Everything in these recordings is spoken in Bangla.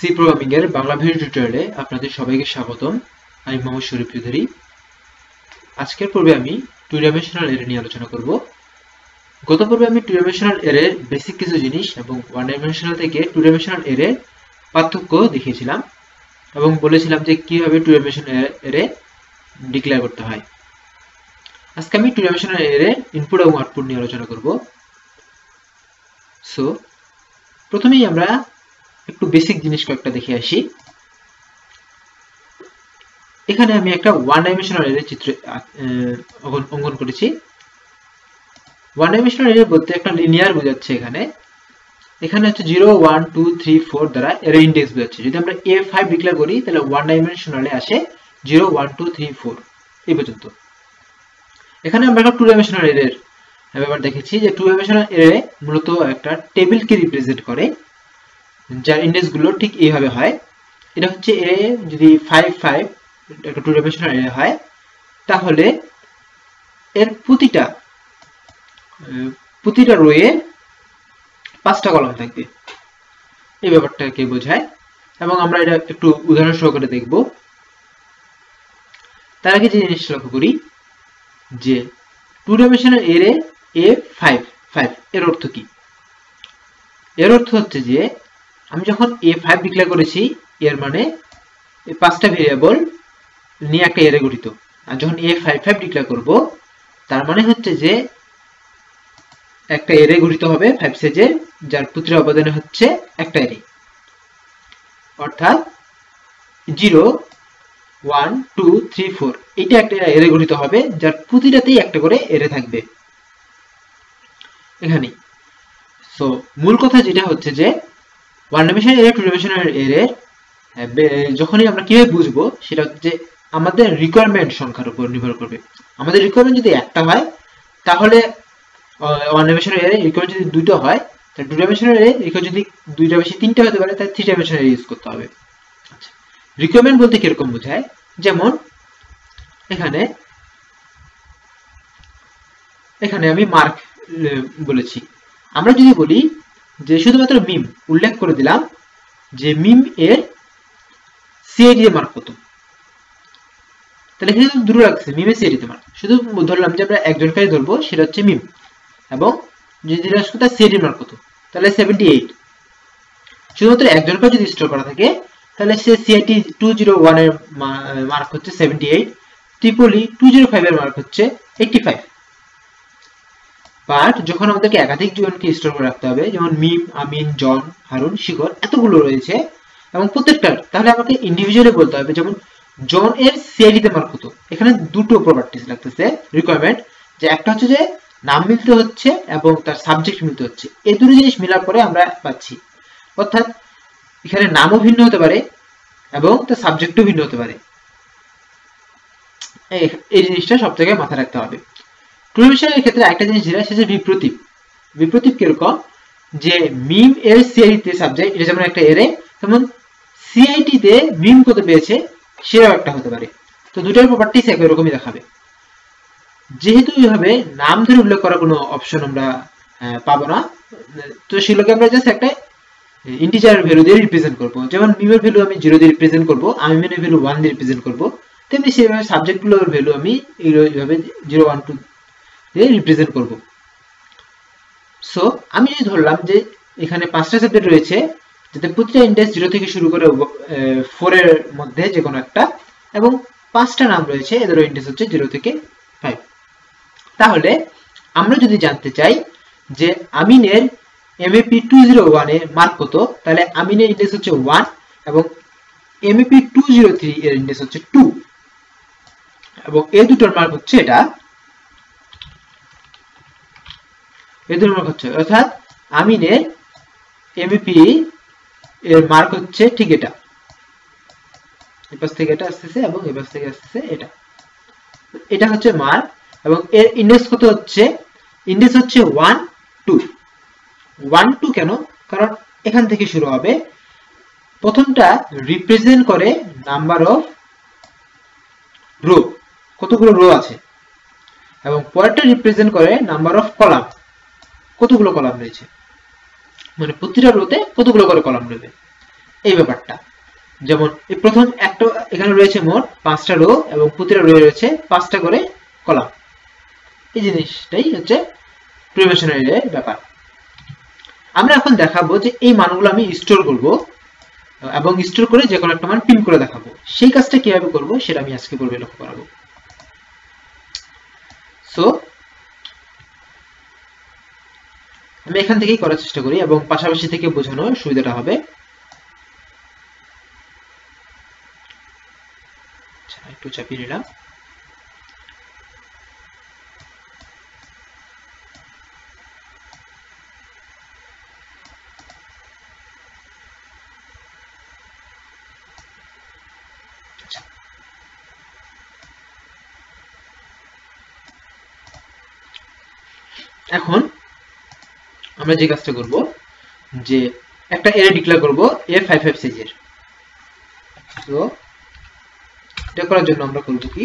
সি প্রোগ্রামিং এর বাংলা ভিডিও টিউটোরিয়ালে আপনাদের সবাইকে স্বাগতম। আমি মোহাম্মদ শরীফ চৌধুরী। আজকের পর্বে আমি টু ডাইমেনশনাল অ্যারে নিয়ে আলোচনা করব। গত পর্বে আমি টু ডাইমেনশনাল অ্যারের বেসিক কিছু জিনিস এবং ওয়ান ডাইমেনশনাল থেকে টু ডাইমেনশনাল অ্যারে পার্থক্য দেখিয়েছিলাম এবং বলেছিলাম যে কিভাবে টু ডাইমেনশনাল অ্যারে ডিক্লেয়ার করতে হয়। আজকে আমি টু ডাইমেনশনাল অ্যারে ইনপুট এবং আউটপুট নিয়ে আলোচনা করব। সো প্রথমেই আমরা একটু বেসিক জিনিস কয়েকটা দেখে আসি। এখানে আমি একটা ওয়ান ডাইমেনশনাল অ্যারে চিত্র অঙ্কন করেছি। ওয়ান ডাইমেনশনাল অ্যারে বলতে একটা লিনিয়ার বোঝাচ্ছে। এখানে হচ্ছে 0 1 2 3 4 দ্বারা অ্যারে ইন্ডেক্স বোঝাচ্ছে। যদি আমরা A5 ডিক্লেয়ার করি তাহলে ওয়ান ডাইমেনশনালে আসে 0 1 2 3 4 এই পর্যন্ত। এখানে আমরা একটা টু ডাইমেনশনাল অ্যারের ব্যাপার দেখেছি যে টু ডাইমেনশনাল অ্যারে মূলত একটা টেবিলকে রিপ্রেজেন্ট করে, যার ইন্ডেক্স গুলো ঠিক এইভাবে হয়। এটা হচ্ছে এ যদি 5 5 একটা টু ডাইমেনশনাল অ্যারে হয়, তাহলে এর প্রতিটা রোয়ে 5টা কলাম থাকবে, এই ব্যাপারটাকে বোঝায়। এবং আমরা এটা একটু উদাহরণ সহকারে দেখব। তার আগে যে জিনিসটা লক্ষ্য করি যে টু ডাইমেনশনাল অ্যারে A5 5 এর অর্থ কি? এর অর্থ হচ্ছে যে আমি যখন A5 ডিক্লেয়ার করেছি, এর মানে 5টা ভেরিয়েবল নিয়ে একটা অ্যারে গঠিত। আর যখন A5 5 ডিক্লেয়ার করব, তার মানে হচ্ছে যে একটা অ্যারে গঠিত হবে 5 সাইজের, যার প্রতিটা উপাদানে হচ্ছে একটা অ্যারে। অর্থাৎ 0 1 2 3 4 এটা একটা অ্যারে গঠিত হবে, যার প্রতিটাতেই একটা করে অ্যারে থাকবে এখানে। সো মূল কথা যেটা হচ্ছে যে one dimensional array two dimensional array যখনই আমরা কিভাবে বুঝবো, সেটা হচ্ছে আমাদের রিকোয়ারমেন্ট সংখ্যার উপর নির্ভর করবে। আমাদের রিকোয়ারমেন্ট যদি একটা হয়, তাহলে ওয়ান ডাইমেনশনাল অ্যারে রিকোয়ারমেন্ট যদি দুটো হয়, তাহলে টু ডাইমেনশনাল অ্যারে রিকোয়ারমেন্ট যদি দুইটা বেশি তিনটা হতে পারে, তাহলে থ্রি ডাইমেনশনাল অ্যারে ইউজ করতে হবে। আচ্ছা, রিকোয়ারমেন্ট বলতে কিরকম বোঝায়? যেমন এখানে আমি মার্ক বলেছি। আমরা যদি বলি যে শুধুমাত্র মিম উল্লেখ করে দিলাম যে মিম এর সিআইডি এর মার্ক কত, তাহলে এখানে দুটো লাগছে মিমের সিআইডি তে মার্ক। শুধু ধরলাম যে আমরা একজনকে ধরবো, সেটা হচ্ছে মিম, এবং যদি তার সিআইডি মার্ক কত, তাহলে 78। শুধুমাত্র একজনকে যদি স্টোর করা থাকে, তাহলে সে সিআইডি 201 এর মার্ক হচ্ছে 78, ট্রিপলি 205 এর মার্ক হচ্ছে 85। বাট যখন আমাদেরকে একাধিক জনকে স্টোর করে রাখতে হবে, যেমন মিম, আমিন, জন, হারুন, শিখর, এতগুলো রয়েছে এবং প্রত্যেকটার, তাহলে আমাকে ইন্ডিভিজুয়ালি বলতে হবে। যেমন জন এর সিআইডি তে মার্ক কত, এখানে দুটো প্রপার্টিজ লাগতেছে রিকোয়ারমেন্ট, যে একটা হচ্ছে যে নাম মিলতে হচ্ছে এবং তার সাবজেক্ট মিলতে হচ্ছে। এই দুটো জিনিস মিলার পরে আমরা পাচ্ছি। অর্থাৎ এখানে নামও ভিন্ন হতে পারে এবং তার সাবজেক্টও ভিন্ন হতে পারে। এই জিনিসটা সব জায়গায় মাথায় রাখতে হবে। টু ডাইমেনশনাল এর ক্ষেত্রে একটা জিনিস যেটা, সেটা বিপ্রতীপ। বিপ্রতীপ কিরকম? যে মিম এর সিআইডি তে সাবজেক্ট, এটা যেমন একটা এরে, তেমন সিআইডি তে মিম কত পেয়েছে সেটাও একটা হতে পারে। তো দুটার প্রপার্টিজ একই রকমই দেখাবে। যেহেতু এইভাবে নাম ধরে উল্লেখ করার কোনো অপশন আমরা পাবো না, তো সেগুলোকে আমরা জাস্ট একটা ইন্টিজার ভ্যালু দিয়ে রিপ্রেজেন্ট করব। যেমন মিমের ভ্যালু আমি 0 দিয়ে রিপ্রেজেন্ট করব, আমিনের ভ্যালু 1 দিয়ে রিপ্রেজেন্ট করব, তেমনি সেভাবে সাবজেক্টগুলোর ভ্যালু আমি এইভাবে 0 1 2 দিয়ে রিপ্রেজেন্ট করব। সো আমি যদি ধরলাম যে এখানে 5টা সাবজেক্ট রয়েছে, যাতে প্রতিটা ইন্ডেক্স 0 থেকে শুরু করে 4 এর মধ্যে যে কোনো একটা, এবং 5টা নাম রয়েছে, এদের ইন্ডেক্স হচ্ছে 0 থেকে 5। তাহলে আমরা যদি জানতে চাই যে আমিনের এমএপি 201 এর মার্ক কত, তাহলে আমিনের ইন্ডেক্স হচ্ছে 1 এবং এমএপি 203 এর ইন্ডেক্স হচ্ছে 2, এবং এই দুটোর মার্ক হচ্ছে এটা, এই দুটোর মার্ক হচ্ছে, অর্থাৎ আমিনের এমএপি এর মার্ক হচ্ছে ঠিক এটা, এই পাশ থেকে এটা আসতেছে এবং এই পাশ থেকে আসতেছে এটা, এটা হচ্ছে মার্ক। এবং এর ইন্ডেক্স কত হচ্ছে? ইন্ডেক্স হচ্ছে 1 2 1 2 কেন? কারণ এখান থেকে শুরু হবে। প্রথমটা রিপ্রেজেন্ট করে নাম্বার অফ রো, কতগুলো রো আছে, এবং পরেরটা রিপ্রেজেন্ট করে নাম্বার অফ কলাম, কতগুলো কলাম রয়েছে, মানে প্রতিটা রোতে কতগুলো করে কলাম রয়েছে। এই ব্যাপারটা। যেমন এই প্রথম একটা এখানে রয়েছে মোট 5টা রো এবং প্রতিটা রো রয়েছে 5টা করে কলাম। এই জিনিসটাই হচ্ছে প্রিভেনশন এর ব্যাপার। আমরা এখন দেখাবো যে এই মানগুলো আমি স্টোর করব এবং স্টোর করে যে কোনো একটা মান প্রিন্ট করে দেখাবো। সেই কাজটা কিভাবে করব সেটা আমি আজকে পর্বে লক্ষ্য করাবো। সো আমি এখান থেকেই করার চেষ্টা করি এবং পাশাপাশি থেকে বোঝানোর সুবিধাটা হবে। আচ্ছা, একটু চাপিয়ে নিলাম। এখন আমরা যে কাজটা করব যে একটা অ্যারে ডিক্লেয়ার করব A55 সাইজের। তো এটা করার জন্য আমরা করব কি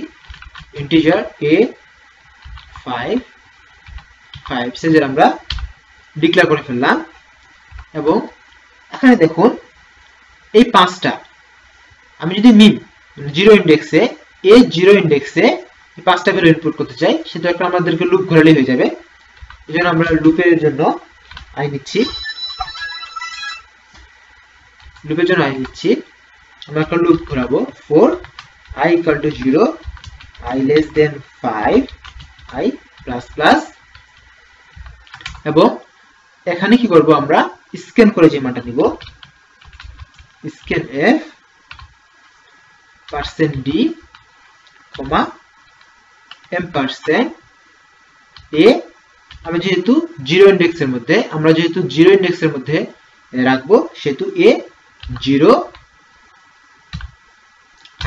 ইন্টিজার A55 সাইজের আমরা ডিক্লেয়ার করে ফেললাম এবং এখানে দেখুন এই 5টা আমি যদি মিম 0 ইন্ডেক্সে A0 ইন্ডেক্সে এই 5টা ভ্যালু ইনপুট করতে চাই সেটা একটা আমাদেরকে লুপ ঘোরালেই হয়ে যাবে। এজন্য আমরা লুপের জন্য আই নিচ্ছি, আমরা একটা লুপ ঘোরাবো for I equal to 0 I less than 5 I plus plus এবং এখানে কি করব আমরা স্ক্যান করে যে মানটা নিব স্ক্যান f %d %a আমি যেহেতু 0 ইন্ডেক্সের মধ্যে রাখবো সেহেতু A0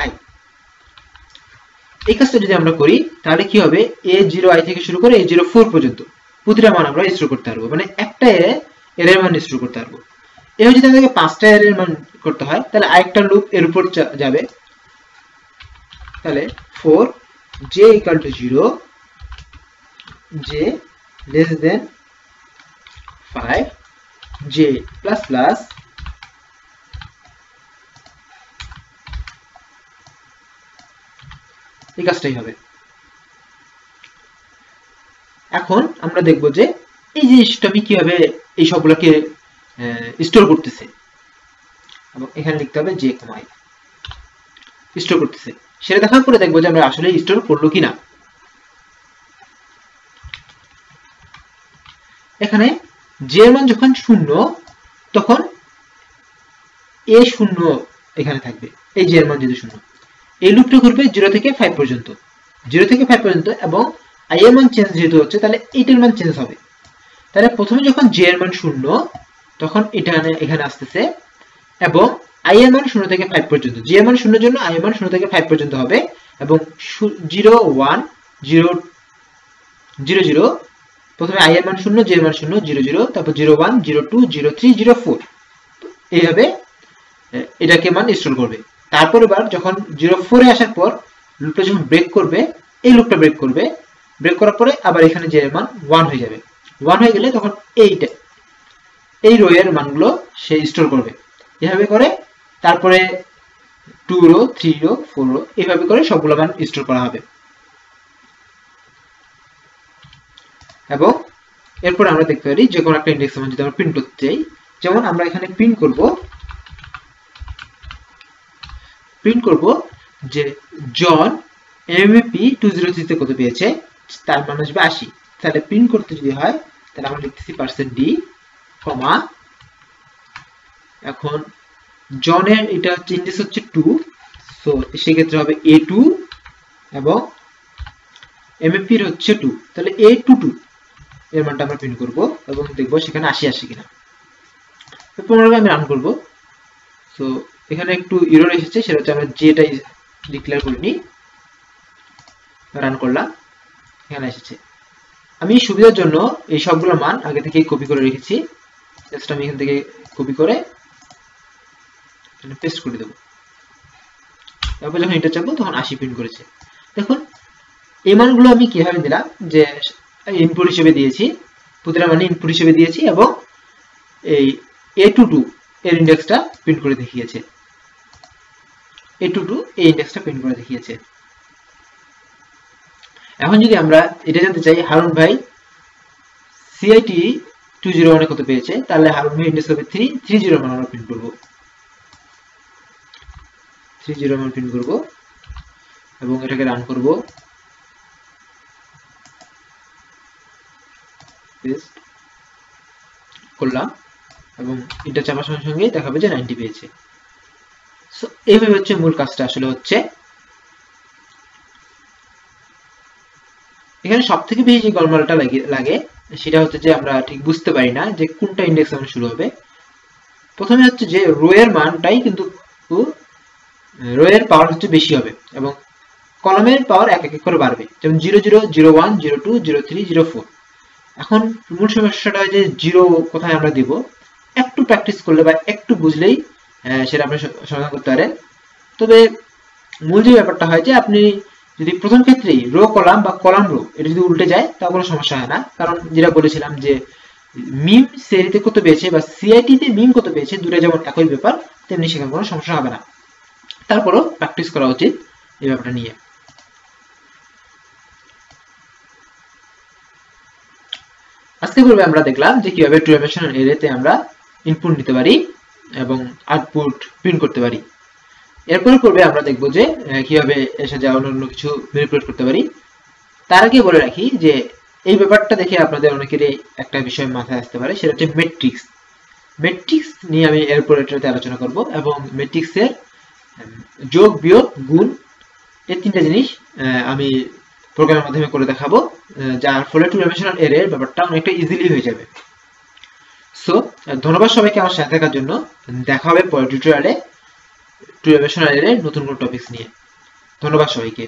I। এই কাজটা যদি আমরা করি তাহলে কি হবে A0 I থেকে শুরু করে A04 পর্যন্ত প্রতিটা মান আমরা স্টোর করতে পারবো, মানে একটা এর মান স্টোর করতে পারবো। এবার যদি আমাদেরকে 5টা এর মান করতে হয় তাহলে আরেকটা লুপ এর উপর যাবে। তাহলে for j equal to 0 j less than 5 j plus plus এই কাজটাই হবে। এখন আমরা দেখব যে এই জিনিসটা আমি কিভাবে এই সবগুলোকে স্টোর করতেছে এবং এখানে লিখতে হবে j, i স্টোর করতেছে সেটা দেখার পরে দেখবো যে আমরা আসলে স্টোর করলো কিনা। এখানে j এর মান যখন 0 তখন A0 এখানে থাকবে, এই j এর মান যদি 0 এই লুপটা ঘুরবে 0 থেকে 5 পর্যন্ত এবং i এর মান চেঞ্জ যেহেতু হচ্ছে তাহলে এইটার মান চেঞ্জ হবে। তাহলে প্রথমে যখন j এর মান 0 তখন এটা এখানে আসতেছে এবং i এর মান 0 থেকে 5 পর্যন্ত, j এর মান 0 এর জন্য i এর মান 0 থেকে 5 পর্যন্ত হবে এবং 0 1 0 0 0 প্রথমে i এর মান 0 j এর মান 0 0 0 তারপর 0 1 0 2 0 3 0 4 এইভাবে এটাকে মান স্টোর করবে। তারপর এবার যখন 04 এ আসার পর লুপটা যখন ব্রেক করবে এই লুপটা ব্রেক করার পরে আবার এখানে j এর মান 1 হয়ে যাবে। 1 হয়ে গেলে তখন এই রো এর মানগুলো সে স্টোর করবে। এভাবে করে তারপরে 2 রো 3 রো 4 রো এইভাবে করে সবগুলো মান স্টোর করা হবে। এবং এরপর আমরা দেখতে পারি যে কোনো একটা ইন্ডেক্স মান যদি আমরা প্রিন্ট করতে চাই, যেমন আমরা এখানে প্রিন্ট করব যে জন MVP 203 তে কত পেয়েছে তার মান আসবে 80। তাহলে প্রিন্ট করতে যদি হয় তাহলে আমরা লিখতেছি %d, এখন জনের এটা হচ্ছে ইন্ডেক্স হচ্ছে 2, সো সেক্ষেত্রে হবে A2 এবং MVP এর হচ্ছে 2, তাহলে A22 এর মানটা আমরা প্রিন্ট করব এবং দেখব সেখানে 80 আসে কিনা। পুনরায় আমি রান করব। সো এখানে একটু এরর এসেছে, সেটা হচ্ছে আমরা যেটাই ডিক্লেয়ার করিনি, রান করলাম, এখানে এসেছে। আমি সুবিধার জন্য এই সবগুলো মান আগে থেকে কপি করে রেখেছি, জাস্ট আমি এখান থেকে কপি করে পেস্ট করে দেব। তারপর যখন এটা চাপবো তখন 80 প্রিন্ট করেছে। দেখুন এই মানগুলো আমি কিভাবে দিলাম, যে ইনপুট হিসেবে দিয়েছি, প্রতিটা মানে ইনপুট হিসেবে দিয়েছি এবং এই A22 এর ইন্ডেক্সটা প্রিন্ট করে দেখিয়েছে, a22 এই ইন্ডেক্সটা প্রিন্ট করে দেখিয়েছে। এখন যদি আমরা এটা জানতে চাই হারুন ভাই CIT 201 কত পেয়েছে, তাহলে হারুন ভাই ইন্ডেক্স হবে 3, 301 আমরা প্রিন্ট করব, 301 প্রিন্ট করব এবং এটাকে রান করব। পেস্ট করলাম এবং এন্টার চাপার সঙ্গে সঙ্গে দেখাবে যে 90 পেয়েছে। সো এইভাবে হচ্ছে মূল কাজটা আসলে হচ্ছে। এখানে সবথেকে বেশি যে গোলমালটা লাগে সেটা হচ্ছে যে আমরা ঠিক বুঝতে পারি না যে কোনটা ইন্ডেক্স এখন শুরু হবে। প্রথমে হচ্ছে যে রো এর মানটাই কিন্তু রো এর পাওয়ার হচ্ছে বেশি হবে এবং কলামের পাওয়ার এক এক করে বাড়বে, যেমন 00, 01, 02, 03, 04। এখন মূল সমস্যাটা হয় যে 0 কোথায় আমরা দিব, একটু প্র্যাকটিস করলে বা একটু বুঝলেই সেটা আপনি সমাধান করতে পারেন। তবে মূল যে ব্যাপারটা হয় যে আপনি যদি প্রথম ক্ষেত্রেই রো কলাম বা কলাম রো এটা যদি উল্টে যায় তা কোনো সমস্যা হয় না, কারণ যেটা বলেছিলাম যে মিম সিআইটিতে কত পেয়েছে বা সিআইটিতে মিম কত পেয়েছে দুটো যেমন একই ব্যাপার, তেমনি সেখানে কোনো সমস্যা হবে না। তারপরও প্র্যাকটিস করা উচিত এই ব্যাপারটা নিয়ে। আজকে পূর্বে আমরা দেখলাম যে কিভাবে টু ডাইমেনশনাল অ্যারেতে আমরা ইনপুট নিতে পারি এবং আউটপুট প্রিন্ট করতে পারি। এরপরে পূর্বে আমরা দেখব যে কিভাবে এর সাথে অন্য কিছু ম্যানিপুলেট করতে পারি। তার আগে বলে রাখি যে এই ব্যাপারটা দেখে আপনাদের অনেকেরই একটা বিষয় মাথায় আসতে পারে, সেটা হচ্ছে ম্যাট্রিক্স। ম্যাট্রিক্স নিয়ে আমি এরপর এটাতে আলোচনা করব এবং ম্যাট্রিক্সের যোগ বিয়োগ গুণ এই তিনটা জিনিস আমি প্রোগ্রামের মাধ্যমে করে দেখাবো, যার ফলে টু ডাইমেনশনাল অ্যারের ব্যাপারটা অনেকটা ইজিলি হয়ে যাবে। সো ধন্যবাদ সবাইকে আমার সাথে থাকার জন্য। দেখা হবে পরের টিউটোরিয়ালে টু ডাইমেনশনাল অ্যারের নতুন কোনো টপিকস নিয়ে। ধন্যবাদ সবাইকে।